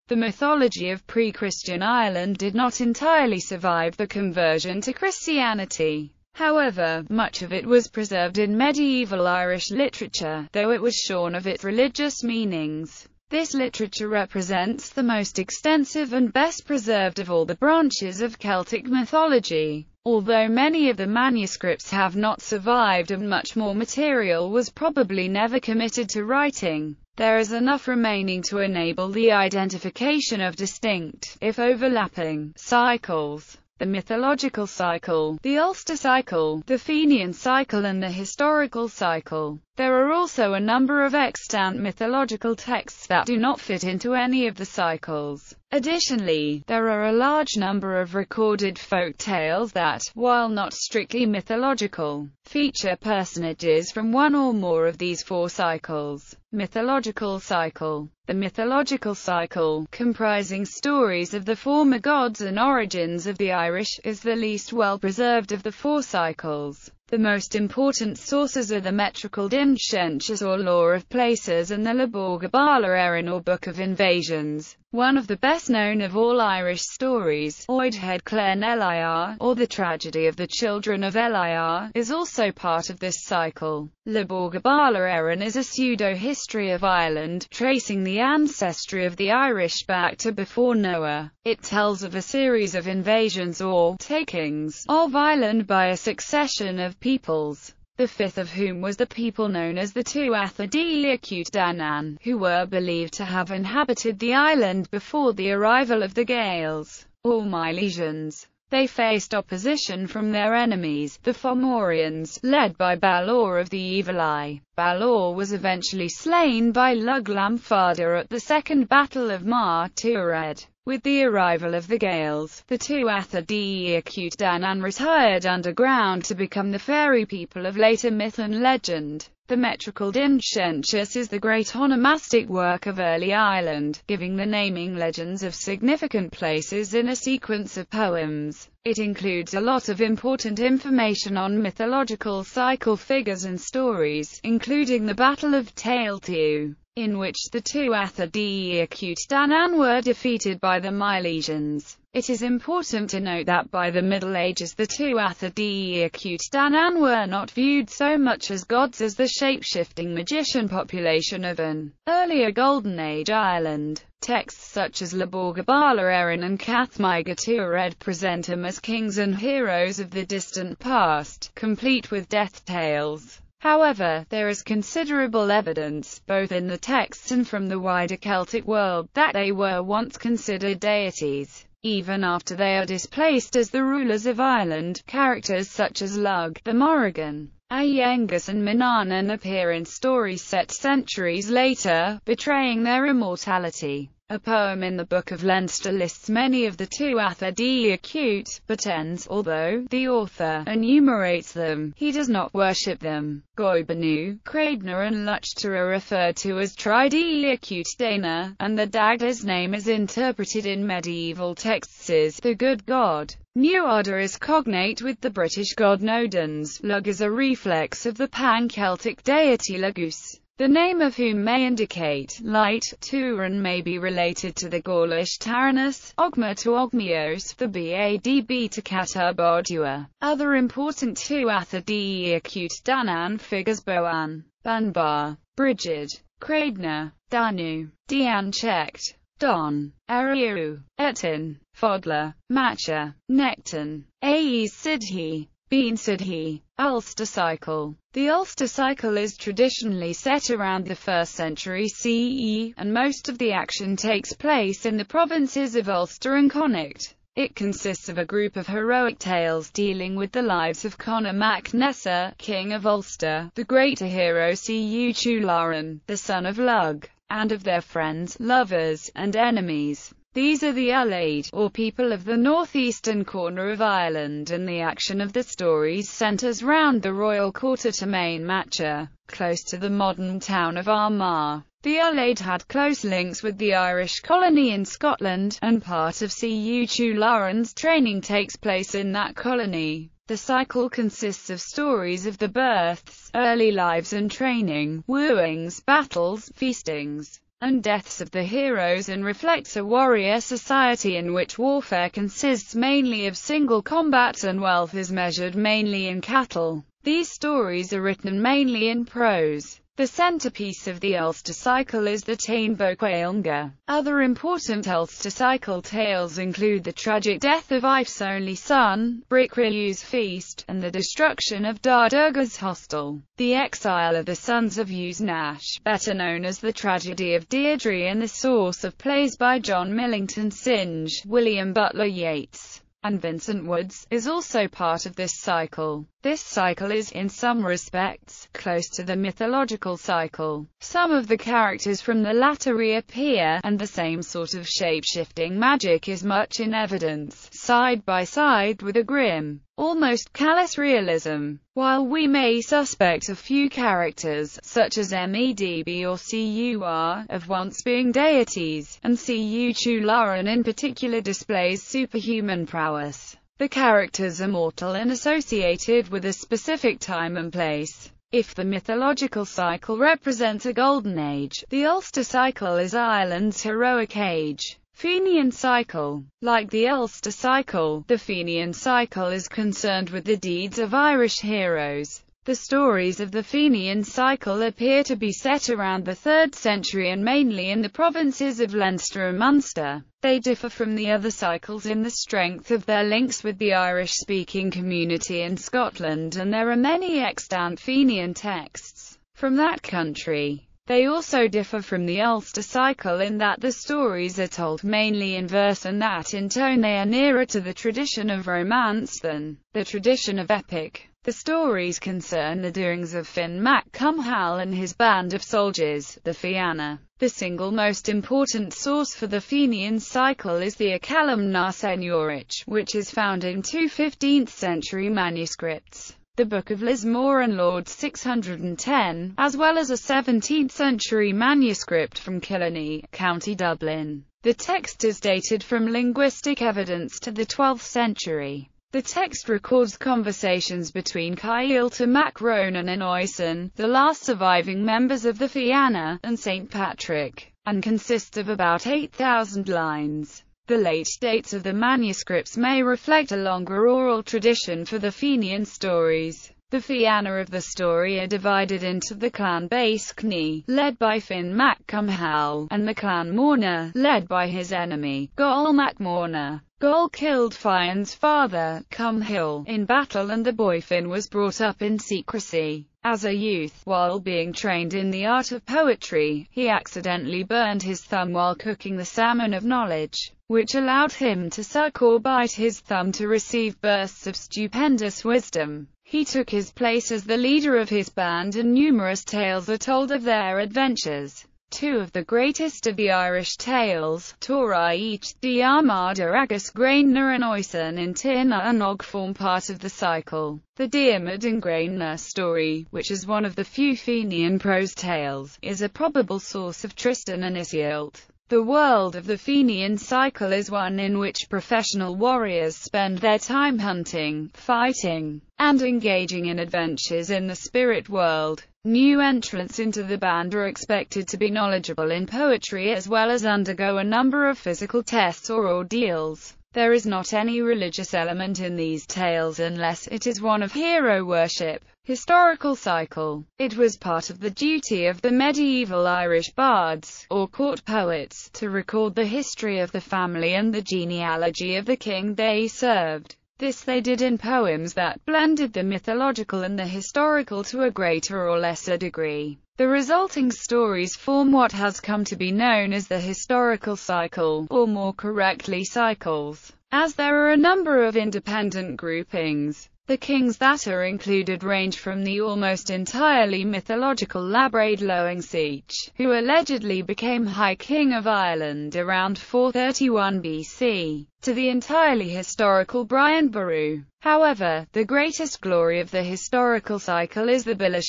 The mythology of pre-Christian Ireland did not entirely survive the conversion to Christianity. However, much of it was preserved in medieval Irish literature, though it was shorn of its religious meanings. This literature represents the most extensive and best preserved of all the branches of Celtic mythology. Although many of the manuscripts have not survived and much more material was probably never committed to writing, there is enough remaining to enable the identification of distinct, if overlapping, cycles. The mythological cycle, the Ulster cycle, the Fenian cycle and the historical cycle. There are also a number of extant mythological texts that do not fit into any of the cycles. Additionally, there are a large number of recorded folk tales that, while not strictly mythological, feature personages from one or more of these four cycles. Mythological cycle. The mythological cycle, comprising stories of the former gods and origins of the Irish, is the least well-preserved of the four cycles. The most important sources are the metrical Dinshentjas or Law of Places and the Leborga Bala Erin or Book of Invasions. One of the best known of all Irish stories, Oidhead Clen Elir, or the Tragedy of the Children of Elir, is also part of this cycle. Leborga Bala Erin is a pseudo-history of Ireland, tracing the ancestry of the Irish back to before Noah. It tells of a series of invasions or takings of Ireland by a succession of peoples, the fifth of whom was the people known as the Tuatha Dé Liacht Danann, who were believed to have inhabited the island before the arrival of the Gaels, or Milesians. They faced opposition from their enemies, the Fomorians, led by Balor of the Evil Eye. Balor was eventually slain by Lug Lamfada at the Second Battle of Mar Tuared. With the arrival of the Gaels, the Tuatha Dé Liacht Danann retired underground to become the fairy people of later myth and legend. The metrical Dinshentjas is the great onomastic work of early Ireland, giving the naming legends of significant places in a sequence of poems. It includes a lot of important information on mythological cycle figures and stories, including the Battle of Tailtew, in which the Tuatha Dé Liacht Danann were defeated by the Milesians. It is important to note that by the Middle Ages the Tuatha Dé Liacht Danann were not viewed so much as gods as the shape-shifting magician population of an earlier Golden Age Ireland. Texts such as Leborga Bala Erin and Cathmaiga Tuared present them as kings and heroes of the distant past, complete with death tales. However, there is considerable evidence, both in the texts and from the wider Celtic world, that they were once considered deities. Even after they are displaced as the rulers of Ireland, characters such as Lug, the Morrigan, Aengus and Manannan appear in stories set centuries later, betraying their immortality. A poem in the Book of Leinster lists many of the Tuatha Dé Liacht, but ends, although the author enumerates them, he does not worship them. Goibanu, Craidna and Luchta are referred to as Tri Dé Liacht Dana, and the dagger's name is interpreted in medieval texts as the good god. Nuada is cognate with the British god Nodens. Lug is a reflex of the pan-Celtic deity Lugus, the name of whom may indicate light. Turan may be related to the Gaulish Taranis, Ogma to Ogmios, the Badb to Catabodua. Other important Tuatha Dé Liacht Danann figures Boan, Banbar, Brigid, Craidna, Danu, Dianchecht, Don, Ariu, Etin, Fodler, Matcha, Necton, Aes Sidhi, Bean Sidhi. Ulster Cycle. The Ulster Cycle is traditionally set around the 1st century CE, and most of the action takes place in the provinces of Ulster and Connacht. It consists of a group of heroic tales dealing with the lives of Conor mac Nessa, King of Ulster, the great hero Cuchulainn, the son of Lug, and of their friends, lovers, and enemies. These are the Ullaid, or people of the northeastern corner of Ireland, and the action of the stories centres round the royal court at Main Matcha, close to the modern town of Armagh. The Ullaid had close links with the Irish colony in Scotland, and part of Cuchulainn's training takes place in that colony. The cycle consists of stories of the births, early lives and training, wooings, battles, feastings, and deaths of the heroes and reflects a warrior society in which warfare consists mainly of single combat and wealth is measured mainly in cattle. These stories are written mainly in prose. The centerpiece of the Ulster cycle is the Táin Bó Cúailnge. Other important Ulster cycle tales include the tragic death of Ife's only son, Bricrew's feast, and the destruction of Dardurga's hostel. The exile of the sons of Uisneach, better known as the tragedy of Deirdre, and the source of plays by John Millington Synge, William Butler Yeats, and Vincent Woods, is also part of this cycle. This cycle is, in some respects, close to the mythological cycle. Some of the characters from the latter reappear, and the same sort of shape-shifting magic is much in evidence, side by side with a grim, almost callous realism. While we may suspect a few characters, such as Medb or Cur, of once being deities, and Cu Chularan in particular displays superhuman prowess, the characters are mortal and associated with a specific time and place. If the mythological cycle represents a golden age, the Ulster cycle is Ireland's heroic age. Fenian Cycle. Like the Ulster cycle, the Fenian Cycle is concerned with the deeds of Irish heroes. The stories of the Fenian Cycle appear to be set around the 3rd century and mainly in the provinces of Leinster and Munster. They differ from the other cycles in the strength of their links with the Irish-speaking community in Scotland, and there are many extant Fenian texts from that country. They also differ from the Ulster cycle in that the stories are told mainly in verse and that in tone they are nearer to the tradition of romance than the tradition of epic. The stories concern the doings of Finn Mac Cumhall and his band of soldiers, the Fianna. The single most important source for the Fenian cycle is the Acalum na Seigneurich, which is found in 2 15th-century manuscripts. The Book of Lismore and Lord 610, as well as a 17th-century manuscript from Killarney, County Dublin. The text is dated from linguistic evidence to the 12th century. The text records conversations between Caoilte Mac Ronan and Oisin, the last surviving members of the Fianna, and St. Patrick, and consists of about 8,000 lines. The late dates of the manuscripts may reflect a longer oral tradition for the Fenian stories. The Fianna of the story are divided into the clan Bascny, led by Finn Mac Cumhall, and the clan Morna, led by his enemy, Gol Mac Morna. Gol killed Fionn's father, Cumhill, in battle, and the boy Finn was brought up in secrecy. As a youth, while being trained in the art of poetry, he accidentally burned his thumb while cooking the salmon of knowledge, which allowed him to suck or bite his thumb to receive bursts of stupendous wisdom. He took his place as the leader of his band, and numerous tales are told of their adventures. Two of the greatest of the Irish tales, Torah each, the Armada agus Grainna and Oisin in Tirna Anog, form part of the cycle. The Diarmid and Grainna story, which is one of the few Fenian prose tales, is a probable source of Tristan and Iseult. The world of the Fenian cycle is one in which professional warriors spend their time hunting, fighting, and engaging in adventures in the spirit world. New entrants into the band are expected to be knowledgeable in poetry as well as undergo a number of physical tests or ordeals. There is not any religious element in these tales unless it is one of hero worship. Historical cycle. It was part of the duty of the medieval Irish bards, or court poets, to record the history of the family and the genealogy of the king they served. This they did in poems that blended the mythological and the historical to a greater or lesser degree. The resulting stories form what has come to be known as the historical cycle, or more correctly cycles, as there are a number of independent groupings. The kings that are included range from the almost entirely mythological Labrador Loingseach, who allegedly became High King of Ireland around 431 BC, to the entirely historical Brian Boru. However, the greatest glory of the historical cycle is the Billa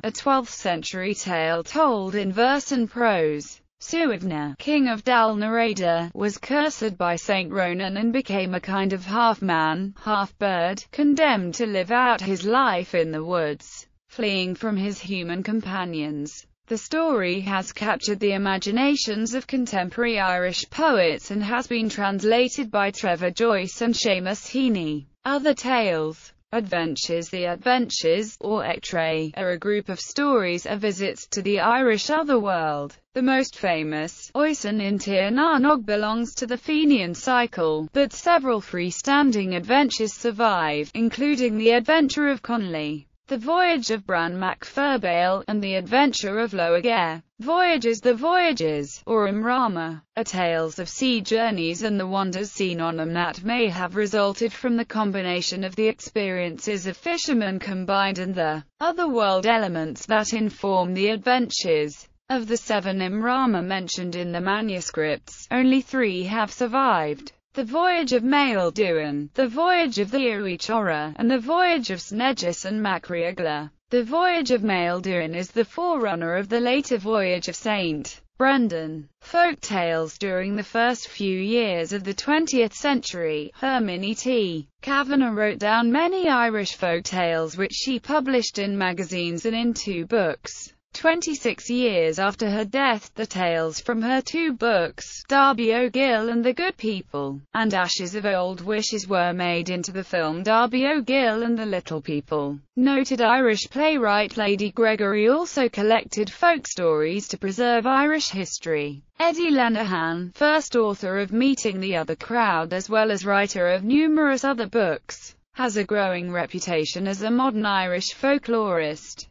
a 12th-century tale told in verse and prose. Suibhne, king of Dal Narada, was cursed by Saint Ronan and became a kind of half-man, half-bird, condemned to live out his life in the woods, fleeing from his human companions. The story has captured the imaginations of contemporary Irish poets and has been translated by Trevor Joyce and Seamus Heaney. Other tales. Adventures. The Adventures, or Ectre, are a group of stories or visits to the Irish otherworld. The most famous, Oisin in Tir na Nog, belongs to the Fenian Cycle, but several freestanding adventures survive, including the Adventure of Connolly, the Voyage of Bran mac Furbail, and the Adventure of Loager. Voyages. The Voyages, or Imrama, are tales of sea journeys and the wonders seen on them that may have resulted from the combination of the experiences of fishermen combined and the otherworld elements that inform the adventures. Of the 7 Imrama mentioned in the manuscripts, only 3 have survived: the Voyage of Maelduin, the Voyage of the Iwichora, and the Voyage of Snegis and Macriagla. The Voyage of Maelduin is the forerunner of the later Voyage of St. Brendan. Folk tales. During the first few years of the 20th century, Hermione T. Kavanagh wrote down many Irish folk tales which she published in magazines and in 2 books. 26 years after her death, the tales from her 2 books, Darby O'Gill and the Good People, and Ashes of Old Wishes, were made into the film Darby O'Gill and the Little People. Noted Irish playwright Lady Gregory also collected folk stories to preserve Irish history. Eddie Lenihan, first author of Meeting the Other Crowd as well as writer of numerous other books, has a growing reputation as a modern Irish folklorist.